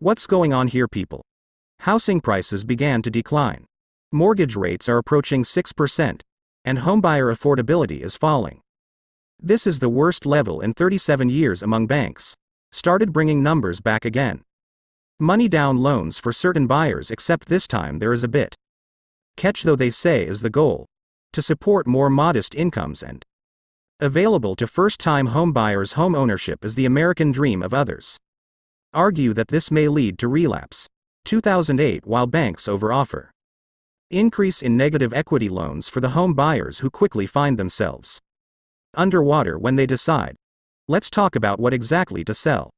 What's going on here, people? Housing prices began to decline. Mortgage rates are approaching 6%, and homebuyer affordability is falling. This is the worst level in 37 years among banks. Started bringing numbers back again. Money down loans for certain buyers, except this time there is a bit catch, though they say is the goal to support more modest incomes and available to first-time homebuyers. Home ownership is the American dream of others. Argue that this may lead to relapse. 2008 while banks overoffer. Increase in negative equity loans for the home buyers who quickly find themselves underwater when they decide, let's talk about what exactly to sell.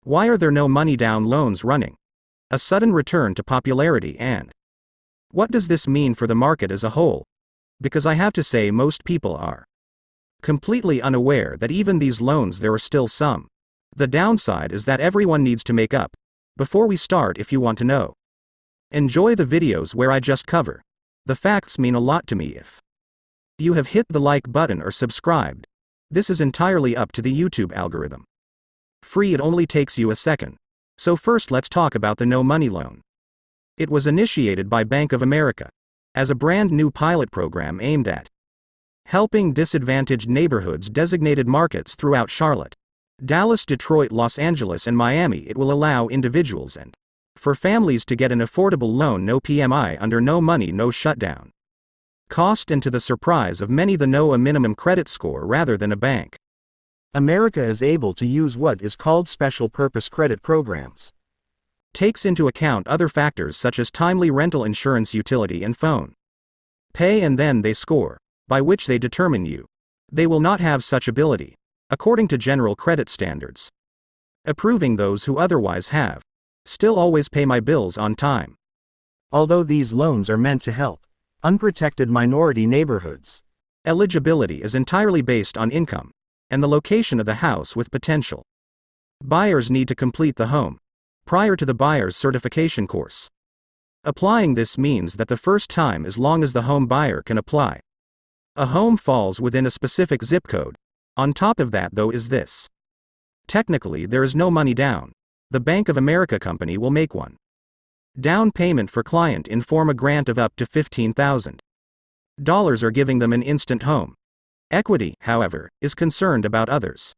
Why are there no money down loans running? A sudden return to popularity, and what does this mean for the market as a whole? Because I have to say most people are completely unaware that even these loans there are still some. The downside is that everyone needs to make up. Before we start, if you want to know, enjoy the videos where I just cover the facts. Mean a lot to me if you have hit the like button or subscribed. This is entirely up to the YouTube algorithm. Free, it only takes you a second. So first let's talk about the no money loan. It was initiated by Bank of America as a brand new pilot program aimed at helping disadvantaged neighborhoods, designated markets throughout Charlotte, Dallas, Detroit, Los Angeles, and Miami. It will allow individuals and for families to get an affordable loan, no PMI, under no money, no shutdown cost, and to the surprise of many, a minimum credit score rather than a bank. America is able to use what is called special purpose credit programs. Takes into account other factors such as timely rental insurance, utility, and phone pay, and then they score, by which they determine they will not have such ability, according to general credit standards, approving those who otherwise have still always pay my bills on time. Although these loans are meant to help unprotected minority neighborhoods, eligibility is entirely based on income and the location of the house, with potential buyers need to complete the home prior to the buyer's certification course. Applying this means that the first time, as long as the home buyer can apply, a home falls within a specific zip code. On top of that, though, is this: technically there is no money down. The Bank of America company will make one down payment for client in form a grant of up to $15,000, or giving them an instant home. Equity, however, is concerned about others.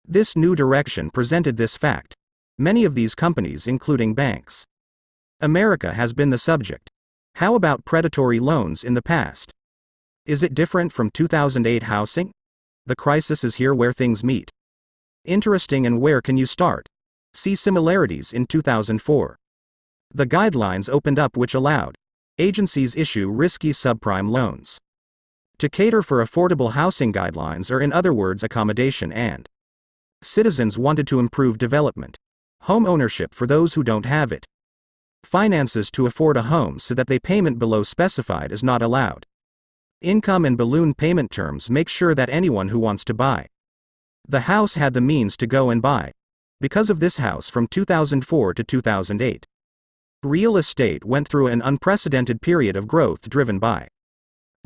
This new direction presented this fact. Many of these companies, including banks, America has been the subject. How about predatory loans in the past? Is it different from 2008 housing? The crisis is here where things meet. Interesting, and where can you start? See similarities in 2004. The guidelines opened up which allowed agencies issue risky subprime loans to cater for affordable housing guidelines, or in other words accommodation, and citizens wanted to improve development, home ownership for those who don't have it, finances to afford a home so that they payment below specified is not allowed, income and balloon payment terms make sure that anyone who wants to buy the house had the means to go and buy. Because of this house from 2004 to 2008, real estate went through an unprecedented period of growth driven by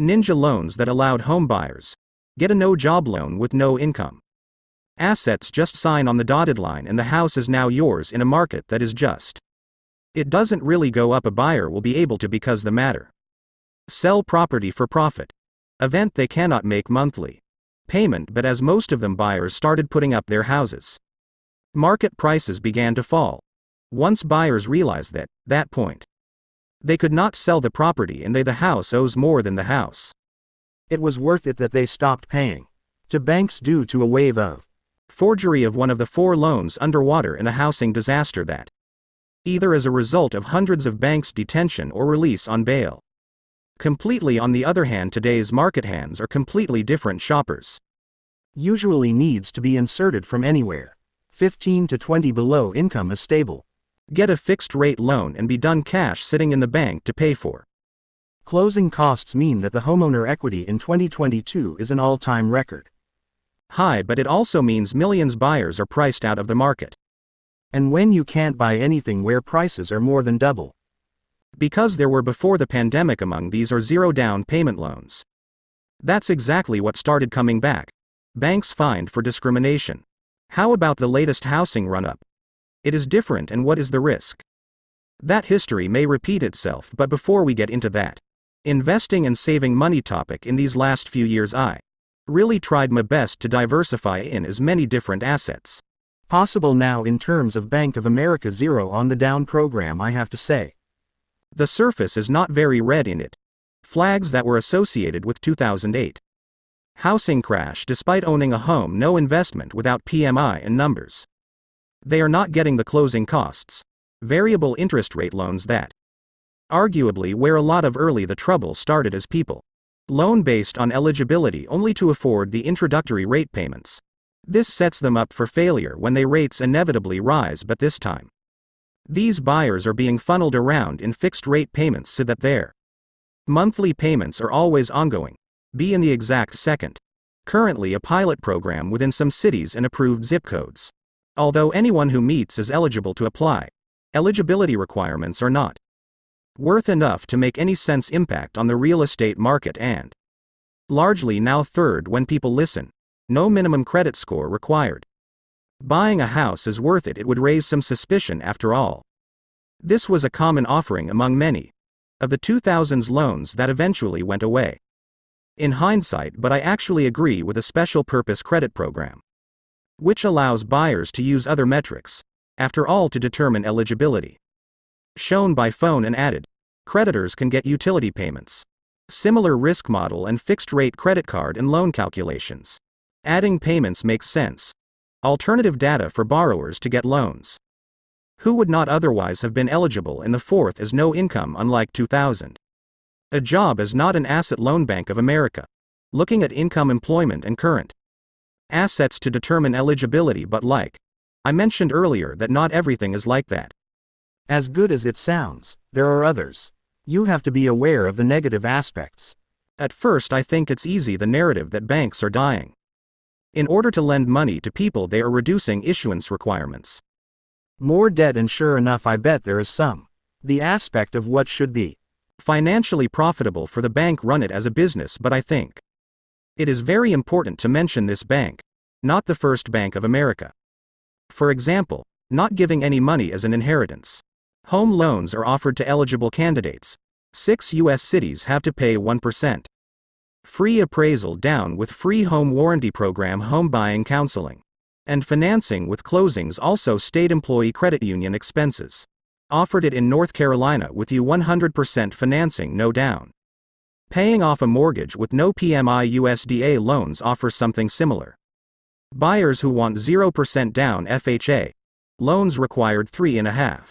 ninja loans that allowed homebuyers get a no-job loan with no income assets. Just sign on the dotted line and the house is now yours in a market that is just, it doesn't really go up. A buyer will be able to, because the matter sell property for profit event. They cannot make monthly payment, but as most of them buyers started putting up their houses, market prices began to fall. Once buyers realized that point, they could not sell the property, and the house owes more than the house it was worth it, that they stopped paying to banks due to a wave of forgery of one of the 4 loans underwater in a housing disaster, that either as a result of hundreds of banks' detention or release on bail. Completely. On the other hand, today's market hands are completely different. Shoppers usually needs to be inserted from anywhere 15 to 20 below income is stable. Get a fixed rate loan and be done. Cash sitting in the bank to pay for closing costs mean that the homeowner equity in 2022 is an all-time record high, but it also means millions buyers are priced out of the market. And when you can't buy anything where prices are more than double, because there were before the pandemic, among these are zero down payment loans. That's exactly what started coming back. Banks fined for discrimination. How about the latest housing run-up? it is different, and what is the risk? That history may repeat itself, but before we get into that investing and saving money topic, in these last few years I really tried my best to diversify in as many different assets possible. Now, in terms of Bank of America Zero on the Down program, I have to say, the surface is not very red in it. Flags that were associated with 2008 housing crash, despite owning a home, no investment without PMI and numbers. They are not getting the closing costs. Variable interest rate loans, that arguably where a lot of early the trouble started, as people loan based on eligibility only to afford the introductory rate payments. This sets them up for failure when they rates inevitably rise, but this time these buyers are being funneled around in fixed rate payments so that their monthly payments are always ongoing. Be in the exact second. Currently a pilot program within some cities and approved zip codes. Although anyone who meets is eligible to apply, eligibility requirements are not worth enough to make any sense impact on the real estate market, and largely now third when people listen. No minimum credit score required. Buying a house is worth it. It would raise some suspicion after all. This was a common offering among many of the 2000s loans that eventually went away in hindsight, but I actually agree with a special purpose credit program, which allows buyers to use other metrics, after all, to determine eligibility. Shown by phone and added, creditors can get utility payments. Similar risk model and fixed rate credit card and loan calculations. Adding payments makes sense. Alternative data for borrowers to get loans who would not otherwise have been eligible. And the fourth is no income, unlike 2000. A job is not an asset. Loan Bank of America looking at income, employment, and current assets to determine eligibility, but like I mentioned earlier, that not everything is like that. As good as it sounds, there are others. You have to be aware of the negative aspects. At first I think it's easy, the narrative that banks are dying. In order to lend money to people, they are reducing issuance requirements. More debt, and sure enough, I bet there is some the aspect of what should be financially profitable for the bank run it as a business, but I think it is very important to mention this bank, not the First Bank of America. For example, not giving any money as an inheritance. Home loans are offered to eligible candidates. 6 U.S. cities have to pay 1%. Free appraisal down with free home warranty program, home buying counseling, and financing with closings. Also state employee credit union expenses. Offered it in North Carolina with you 100% financing, no down. Paying off a mortgage with no PMI. USDA loans offer something similar. Buyers who want 0% down, FHA loans required 3.5%.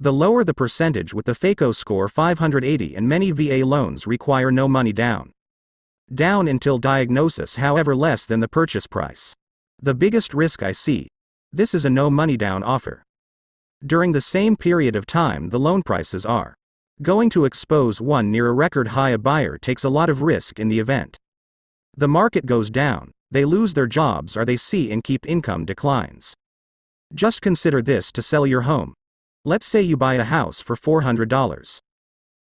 The lower the percentage with the FACO score 580, and many VA loans require no money down. Down until diagnosis, however less than the purchase price. The biggest risk I see. This is a no money down offer. During the same period of time, the loan prices are going to expose one near a record high. A buyer takes a lot of risk in the event the market goes down. They lose their jobs or they see and keep income declines. Just consider this to sell your home. Let's say you buy a house for $400.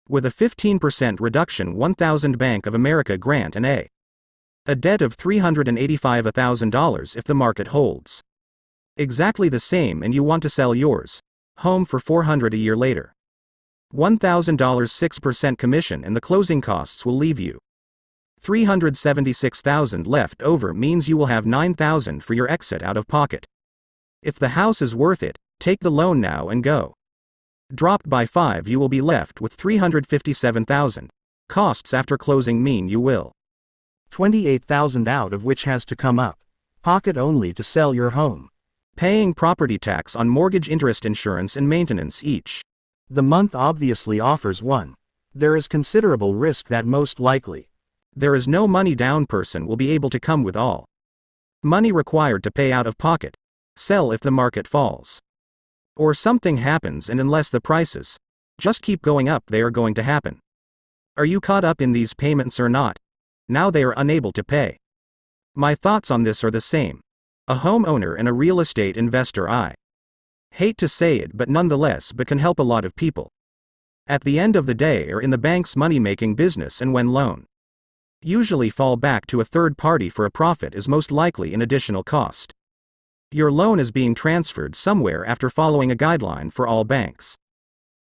With a 15% reduction, $1,000 Bank of America grant, and a debt of $385,000 if the market holds exactly the same, and you want to sell yours home for $400 a year later. $1,000, 6% commission, and the closing costs will leave you $376,000 left over, means you will have $9,000 for your exit out of pocket. If the house is worth it, take the loan now and go. Dropped by 5, you will be left with $357,000. Costs after closing mean you will $28,000 out of which has to come up pocket only to sell your home. Paying property tax on mortgage, interest, insurance, and maintenance each the month obviously offers one. There is considerable risk that most likely there is no money down. Person will be able to come with all money required to pay out of pocket. Sell if the market falls or something happens, and unless the prices just keep going up, they are going to happen. Are you caught up in these payments or not? Now they are unable to pay. My thoughts on this are the same. A homeowner and a real estate investor, I hate to say it, but nonetheless, but can help a lot of people. At the end of the day, are in the bank's money-making business, and when loan usually fall back to a third party for a profit is most likely an additional cost. Your loan is being transferred somewhere after following a guideline for all banks.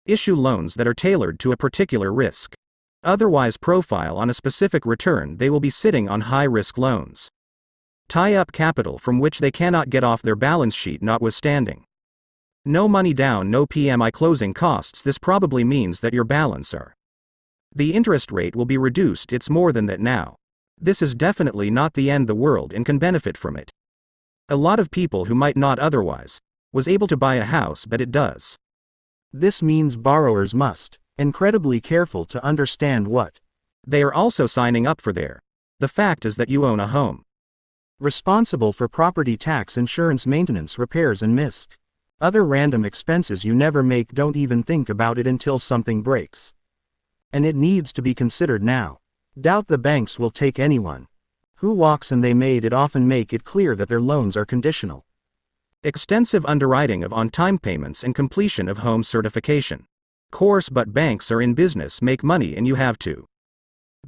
Issue loans that are tailored to a particular risk. Otherwise, profile on a specific return, they will be sitting on high-risk loans. Tie up capital from which they cannot get off their balance sheet notwithstanding. No money down, no PMI closing costs. This probably means that your balance are. The interest rate will be reduced. It's more than that now. This is definitely not the end of the world and can benefit from it. A lot of people who might not otherwise was able to buy a house, but it does. This means borrowers must incredibly careful to understand what they are also signing up for there. The fact is that you own a home. Responsible for property tax, insurance, maintenance, repairs, and other random expenses you never make. Don't even think about it until something breaks. And it needs to be considered now. Doubt the banks will take anyone who walks, and they made it often make it clear that their loans are conditional. Extensive underwriting of on-time payments and completion of home certification. Course, but banks are in business, make money, and you have to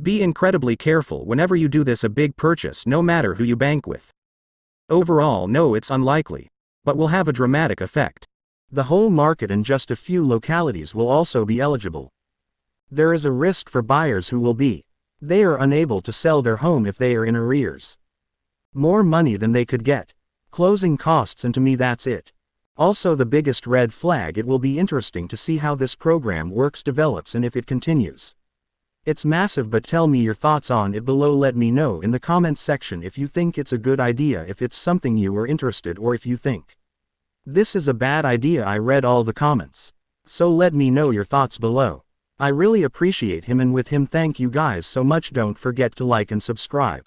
be incredibly careful whenever you do this a big purchase, no matter who you bank with. Overall, no, it's unlikely, but will have a dramatic effect. The whole market and just a few localities will also be eligible. There is a risk for buyers who will be. They are unable to sell their home if they are in arrears. More money than they could get. Closing costs, and to me that's it. Also the biggest red flag. It will be interesting to see how this program works, develops, and if it continues. It's massive, but tell me your thoughts on it below. Let me know in the comments section if you think it's a good idea, if it's something you are interested, or if you think this is a bad idea. I read all the comments, so let me know your thoughts below. I really appreciate him, and with him, thank you guys so much. Don't forget to like and subscribe.